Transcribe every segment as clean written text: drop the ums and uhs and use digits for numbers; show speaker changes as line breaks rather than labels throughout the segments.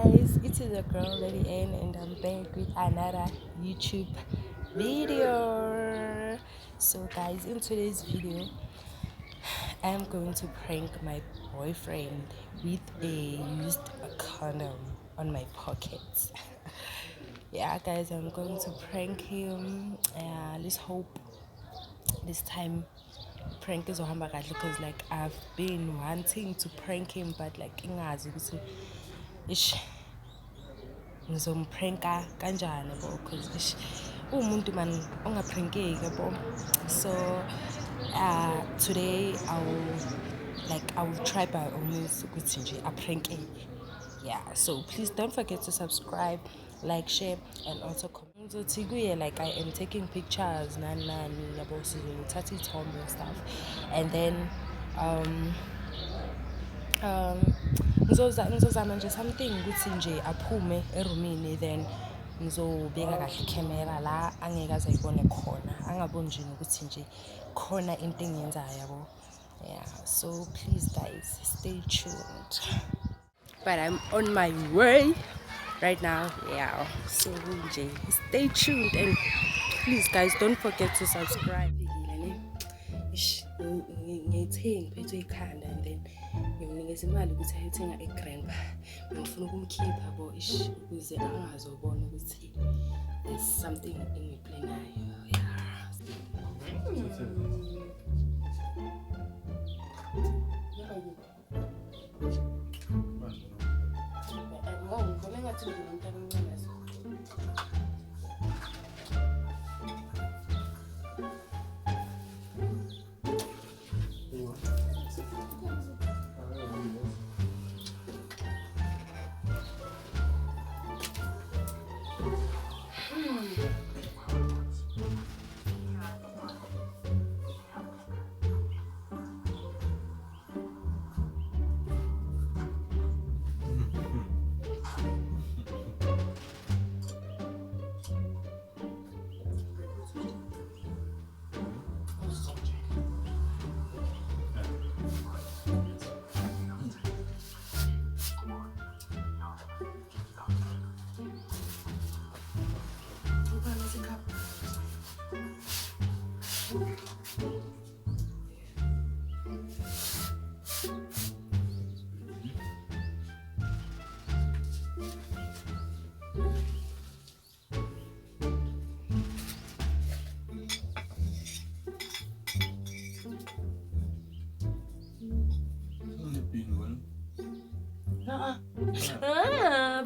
guys, it is your girl Lady N and I'm back with another YouTube video. So guys, in today's video I'm going to prank my boyfriend with a used condom on my pockets. Yeah guys, I'm going to prank him. Let's hope this time prank is ohamba kahle, because like I've been wanting to prank him but like ingazi ukuthi ish ngizompranka kanjani bo, because ish umuntu man ongaprankeki yabo. So today I will try by all means ukuthi nje apranke. Yeah, so please don't forget to subscribe, like, share and also comment. Ngizothi kuye like I am taking pictures nani nani yabo, sizothatha iy'thombe and stuff, and then ngizozama nje something ukuthi nje aphume erumini, then ngizobeka kahle ikhamera la angeke aze ayibone khona, angaboni nje nokuthi nje khona into engiyenzayo yabo. Yeah, so please guys stay tuned, but I'm on my way right now. Yeah, so nje stay tuned and please guys don't forget to subscribe. Ngiyayithenga iphethwe ikhanda and then ngimnikeza imali ukuthi ayothenga egrandpa. Ngifuna ukumkhipha bo ish ukuze angazobona ukuthi there's something engiplanayo.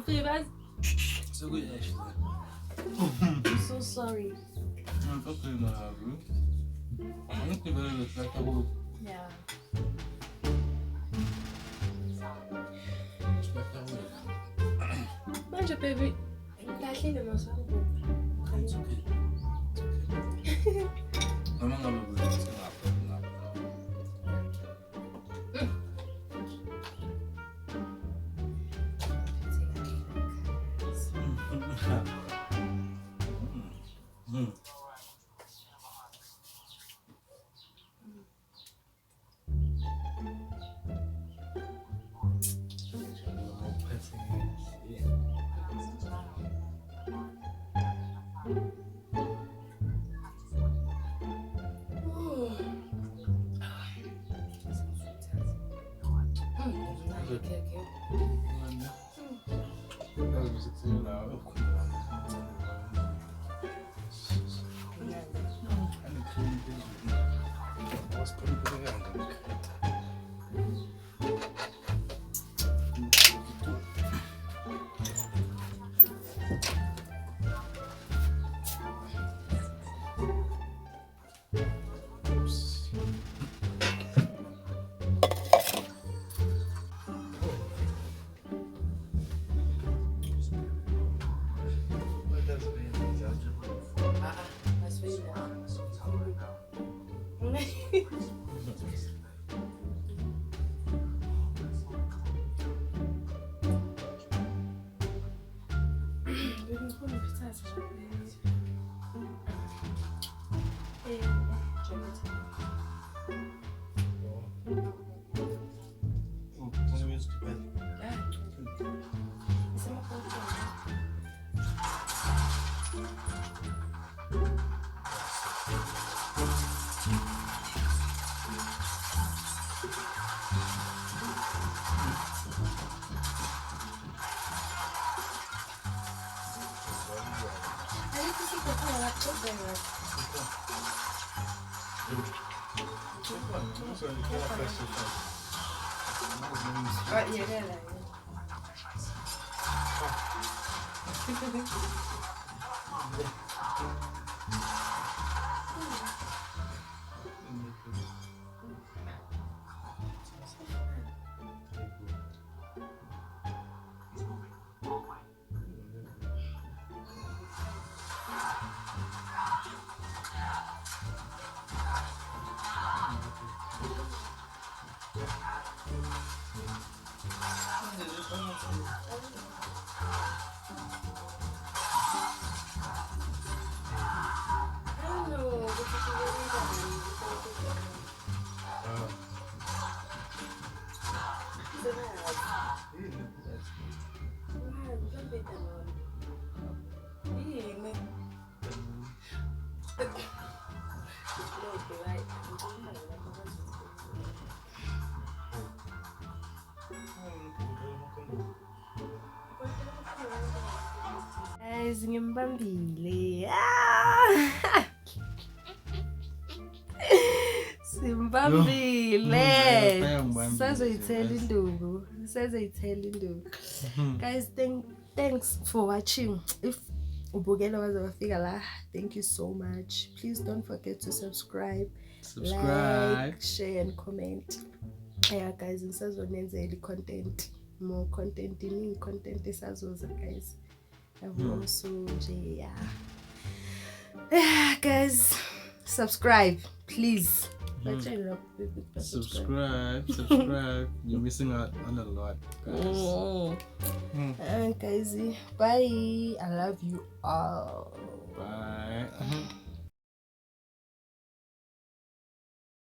Babe,
So good, Ashley.
I'm so sorry.
No, it's okay, my bro. I think you're very respectable.
Yeah. Manja, baby. Kahle masango.
It's okay. It's okay. Mama ngaba ukuthi ngapha.
Guys, ngimbambile. Ah! Simbambile. Sazoyithela induku. Guys, thanks for watching. If ubukela waze wafika la, thank you so much. Please don't forget to subscribe, like, share and comment. Yeah guys, ngisazonenzela content, more content, iningi content esazoza guys. Also yeah guys, subscribe please.
Subscribe. You're missing out on a lot, guys.
Guys, bye. I love you all.
Bye.